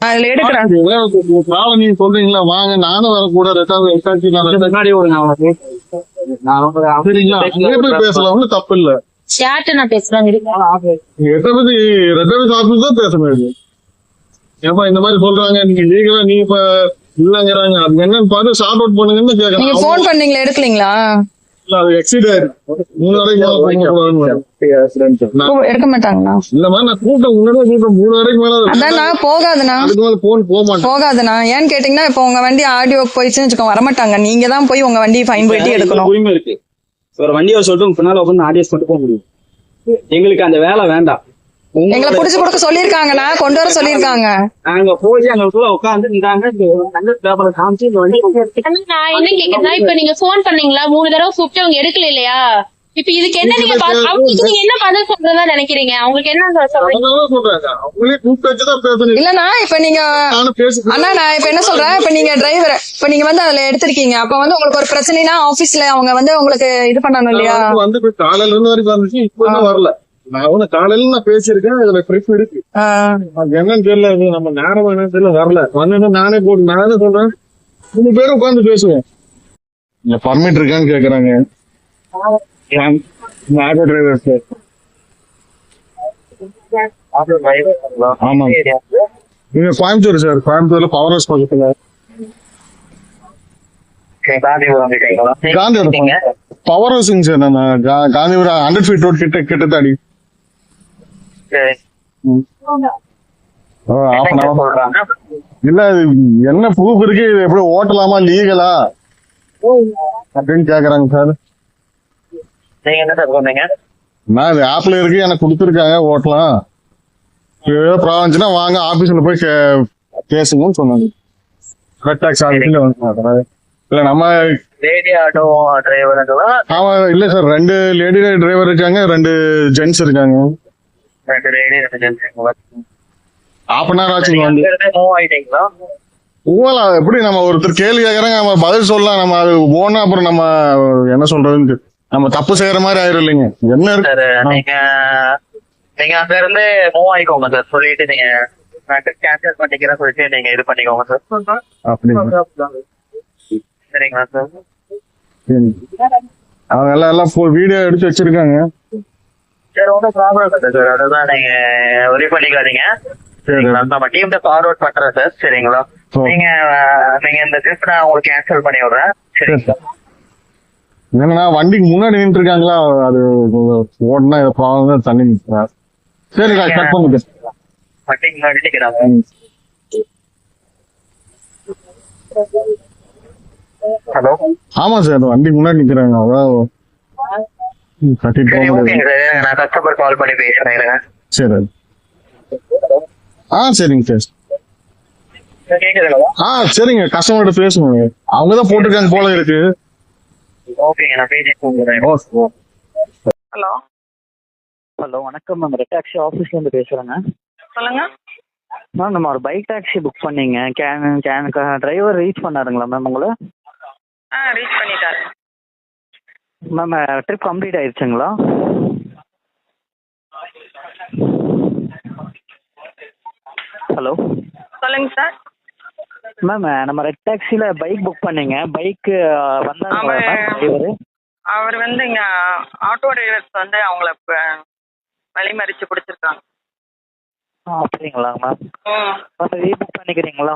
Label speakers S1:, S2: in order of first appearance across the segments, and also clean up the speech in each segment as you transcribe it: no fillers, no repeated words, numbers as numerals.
S1: அதுல எடுக்கிறேன்.
S2: நீங்க சொல்றீங்களா வாங்க நானும் வரக்கூட பேசலாம் ஒன்றும் தப்பு இல்ல.
S1: நான் பேசுறேன்.
S2: ரெண்டாவது ஆபீஸ் தான் பேசணும். ஏப்பா இந்த மாதிரி சொல்றாங்க நீங்க லீகலா நீ இப்ப இல்லங்கிறாங்க அது என்னன்னு பார்த்து ஷார்ட் அவுட் பண்ணுங்கன்னு கேட்கலாம்.
S1: நீங்க போன் பண்ணீங்களா, எடுக்கலீங்களா?
S2: அது எக்ஸிட் ஆயிருக்கு.
S1: எடுக்க மாட்டாங்களா?
S2: இல்லமா நான் கூட்டம் கூட்டம் 3 வரைக்கும் மேல
S1: அதான்ண்ணா போகாதுண்ணா.
S2: அதுக்கு மேல போன் போக மாட்டேன்.
S1: போகாதுண்ணா. ஏன்னு கேட்டீங்கன்னா இப்ப உங்க வண்டி ஆடியோ போயிடுச்சுன்னு வச்சுக்கோங்க, வரமாட்டாங்க. நீங்க தான் போய் உங்க வண்டி ஃபைன் போயிட்டு எடுக்கணும்.
S3: உரிமை இருக்கு. ஒரு வண்டியை சொல்லிட்டு பின்னால உட்காந்து ஆடியோஸ் கொண்டு போக முடியும். எங்களுக்கு அந்த வேலை வேண்டாம்.
S1: எங்களை புடிச்சு கொடுக்க சொல்லிருக்காங்கண்ணா, கொண்டு வர சொல்லிருக்காங்க.
S3: அங்க போய் அங்க உட்காந்து இருந்தாங்க.
S4: நான் என்ன கேக்குறேன்னா, இப்ப நீங்க போன் பண்ணீங்களா 3 தடவை கூப்பிட்டு அவங்க எடுக்கல இல்லையா? இப்ப இதுக்கு என்ன நீங்க அவங்களுக்கு நீங்க என்ன பதில் சொல்றதா நினைக்கிறீங்க? அவங்களுக்கு என்ன சொல்றீங்க?
S1: இல்லண்ணா இப்ப நீங்க அண்ணா நான் இப்ப என்ன சொல்றேன், இப்ப நீங்க டிரைவர் இப்ப நீங்க வந்து அதுல எடுத்திருக்கீங்க. அப்ப வந்து உங்களுக்கு ஒரு பிரச்சனைனா ஆபீஸ்ல அவங்க வந்து உங்களுக்கு இது பண்ணணும் இல்லையா?
S2: வந்து காலையில இருந்து வரைக்கும் வந்துச்சு, இப்ப வரல. நான் காலையில நான் பேசியிருக்கேன். இதுல ட்ரிப் இருக்கு. என்னன்னு தெரியல, நம்ம நேரம் என்னன்னு தெரியல, வரல. வந்து நானே சொல்றேன் 3 பேரும் உட்காந்து பேசுவோம். பர்மிட் இருக்கான்னு கேக்குறாங்க. Auto driver sir. ஆமா நீங்க கோயம்புத்தூர் சார். கோயம்புத்தூர்ல பவர் ஹவுஸ் பக்கத்துல காந்திபுரம் பவர் ஹவுஸுங்க சார். நம்ம காந்திபுரம் 100 feet ரோட் கிட்டத்தாடி. இல்ல என்ன ப்ரூஃப் இருக்கு, இது எப்படி ஓட்டலாமா லீகலா அப்படின்னு கேக்குறாங்க சார். நான் இது ஆப்ல இருக்கு, எனக்கு கொடுத்துருக்காங்க ஓட்டலாம். ஏதோ ப்ராப்ளம்னா வாங்க ஆபீஸ்ல போய் பேசுங்கன்னு சொன்னாங்க. ரெட் டாக்ஸ் ஆபீஸ்ல வந்து இல்ல நம்ம
S5: லேடி ஆட்டோ டிரைவர்.
S2: ஆமா இல்ல சார், 2 லேடி டிரைவர் இருக்காங்க, 2 ஜென்ட்ஸ் இருக்காங்க.
S5: 2 lady 2 gents.
S2: Half an hour ஆச்சுங்க வந்து.
S5: மூவ் ஆயிட்டீங்களா?
S2: எப்படி நம்ம ஒருத்தர் கேள்வி கேட்கறாங்க, நம்ம பதில் சொல்லலாம். நம்ம அது போனா அப்புறம் நம்ம என்ன சொல்றதுன்னு நம்ம தப்பு செய்யற மாதிரி ஆயிரும் இல்லைங்க. என்ன இருக்கு
S5: நீங்க அங்க இருந்து மூவ் ஆயிக்கோங்க சார். சொல்லிட்டு நீங்க கேன்சல் பண்ணிக்கிறேன் சொல்லிட்டு நீங்க இது பண்ணிக்கோங்க சார். சரிங்களா சார்?
S2: அவங்க எல்லாம் வீடியோ எடுத்து வச்சிருக்காங்க.
S5: சரி ஒன்றும் ப்ராப்ளம் இல்லை சார். அதுதான் நீங்க ஒரே பண்ணிக்காதீங்க. சரிங்களா? நம்ம டீம் ஃபார்வர்ட் பண்றேன் சார். சரிங்களா? நீங்க இந்த ட்ரிப் நான் உங்களுக்கு கேன்சல் பண்ணி விடுறேன். சரிங்களா?
S2: என்னன்னா வண்டிக்கு முன்னாடி நின்று இருக்காங்களா, அது ஓடனா ப்ராப்ளம் தண்ணி நிற்கிறா. சரி கட் பண்ணுங்க.
S5: வண்டிக்கு முன்னாடி நிற்கிறாங்க. ஹலோ
S2: ஆமா சார், வண்டிக்கு முன்னாடி நிக்கிறாங்க. அதான் கட்டிட்டு போக முடியாது.
S5: நான் கஸ்டமர் கால் பண்ணி பேசுறேன்.
S2: சரி சரிங்க சார். சரிங்க, கஸ்டமர்கிட்ட பேசுங்க. அவங்கதான் போட்டிருக்காங்க போல இருக்கு.
S5: ஓகேங்க, நான் பேசிட்டு.
S6: ஹலோ
S5: ஹலோ வணக்கம் மேம். ரெட் டாக்ஸி ஆஃபீஸ்ல இருந்து பேசுறேங்க.
S6: சொல்லுங்க
S5: மேம். நம்ம ஒரு பைக் டாக்ஸி புக் பண்ணீங்க. டிரைவர் ரீச் பண்ணாருங்களா மேம் உங்களை?
S6: ரீச் பண்ணிட்டாரு
S5: மேம். ட்ரிப் கம்ப்ளீட் ஆயிடுச்சுங்களா? ஹலோ
S6: சொல்லுங்க சார்.
S5: மேம் நம்ம ரெட் டாக்ஸில பைக் புக் பண்ணீங்க. பைக் வந்தாங்க டிரைவர்.
S6: அவர் வந்து இங்க ஆட்டோ டிரைவர்ஸ் வந்து அவங்கள வழிமறிச்சு பிடிச்சிருக்காங்க.
S5: அப்படிங்களாங்க மேம். ரீபுக் பண்ணிக்கிறீங்களா?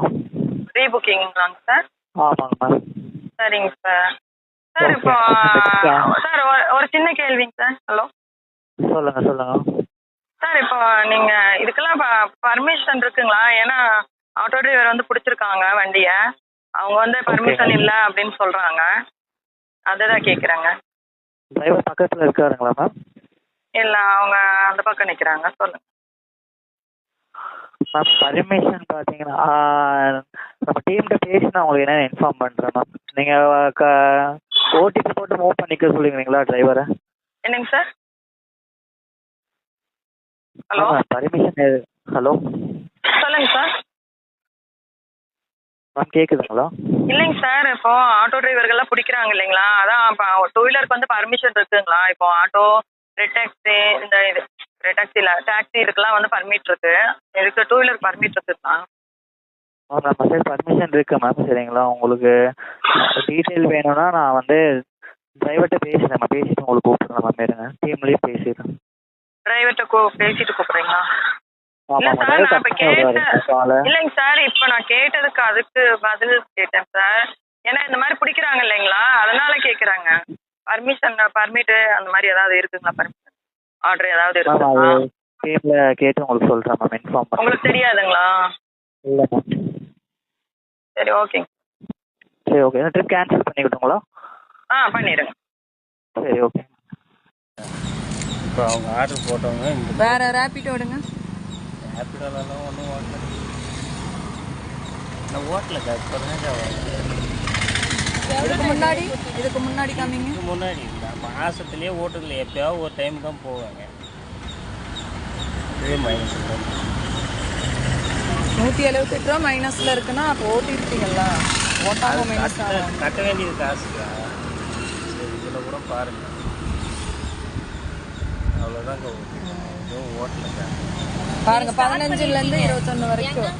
S6: ரீபுக்கிங்களாங்க சார்?
S5: ஆமாங்க மேம்.
S6: சரிங்க சார். சார் இப்போ சார் ஒரு சின்ன கேள்விங்க சார். ஹலோ
S5: சொல்லுங்க சொல்லுங்க
S6: சார். இப்போ நீங்க இதுக்கெல்லாம் பர்மிஷன் இருக்குங்களா? ஏன்னா ஆட்டோ டிரைவர் வந்து பிடிச்சிருக்காங்க வண்டிய. அவங்க வந்து பர்மிஷன் இல்ல அப்படின்னு சொல்றாங்க. அதுதான் கேக்குறாங்க.
S5: டிரைவர் பக்கத்துல இருக்காருங்களா மேம்?
S6: இல்ல, அவங்க அந்த பக்கம் நிக்கிறாங்க. சொல்லுங்க
S5: மேம். பர்மிஷன் பாத்தீங்கன்னா நம்ம டீம்கிட்ட பேசி நான் உங்களுக்கு என்ன இன்ஃபார்ம் பண்றேன் மேம். நீங்க ஓடிபி போட்டு மூவ் பண்ணிக்க சொல்லுங்களா டிரைவரை?
S6: என்னங்க சார்? Hello
S5: permission. ஹலோ
S6: சொல்லுங்க சார்.
S5: மேம் கேக்குதுங்களா?
S6: இல்லைங்க சார். இப்போ ஆட்டோ டிரைவர்கள்லாம் பிடிக்கிறாங்க இல்லைங்களா? அதான் இப்போ 2 வீலருக்கு வந்து பர்மிஷன் இருக்குங்களா? இப்போ ஆட்டோ, ரெட் டாக்ஸி, இந்த இது ரெட் டாக்ஸி இல்லை டாக்ஸி இதுக்கெல்லாம் வந்து பர்மிட் இருக்கு. இதுக்கு 2 வீலர் பர்மிட் இருக்குங்களா?
S5: மேம் சரி பர்மிஷன் இருக்கு மேம். சரிங்களா, உங்களுக்கு டீட்டெயில் வேணும்னா நான் வந்து டிரைவர்கிட்ட பேசுறேன் மேம். பேசிட்டு உங்களுக்கு கூப்பிடுறேன் மேம். இருங்க, டீம்லயே பேசிடுறேன்.
S6: டிரைவர்கிட்ட பேசிட்டு கூப்பிடுறீங்களா? இல்ல
S5: ஆமாம்
S6: சார், நான் இப்ப கேட்டேன்.
S5: காலை
S6: இல்லைங்க சார், இப்ப நான் கேட்டதுக்கு அதுக்கு பதில் கேட்டேன் சார். ஏன்னா இந்த மாதிரி பிடிக்கிறாங்க இல்லைங்களா, அதனால கேக்குறாங்க. பர்மிட் அந்த மாதிரி ஏதாவது இருக்குங்களா? பர்மிஷன் ஆர்டர் ஏதாவது
S5: மேம்
S6: இருக்குங்களா?
S5: அது டீம்ல கேட்டு உங்களுக்கு சொல்றேன் மேம். இன்ஃபார்ம் பண்ணுறேன்.
S6: உங்களுக்கு தெரியாதுங்களா?
S5: இல்லை மேம்.
S6: சரி ஓகேங்க.
S5: சரி ஓகே, ட்ரிப் கேன்சல் பண்ணிக்கிட்டுங்களா?
S6: பண்ணிடுங்க.
S5: சரி ஓகே.
S7: இப்போ அவங்க ஆர்டர் போட்டவங்க இந்த
S1: வேற ரேபிடோ விடுங்க.
S7: ரேப்பிடோலலாம் ஒன்றும் ஓட்டல. நான் ஓட்டலக்கா, இப்போ
S1: இதுக்கு முன்னாடி காமிங்க.
S7: இதுக்கு முன்னாடி இல்லை, மாதத்துலேயே ஓட்டுறதுல எப்போயாவது ஒரு டைம் தான் போவாங்க. இதே மைனஸ்
S1: 178 ரூபா மைனஸ்ல இருக்குன்னா அப்போ ஓட்டிருப்பீங்கல்ல, ஓட்டாம மைனஸ் ஆகும்.
S7: கட்ட வேண்டியது காசுக்கா. சரி இதில் கூட பாருங்கள், அவ்வளோதாங்க. எதுவும் ஓட்டலக்கா.
S1: பாருங்க 15ல இருந்து 21 வரைக்கும்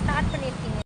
S4: ஸ்டார்ட் பண்ணிருக்கீங்க.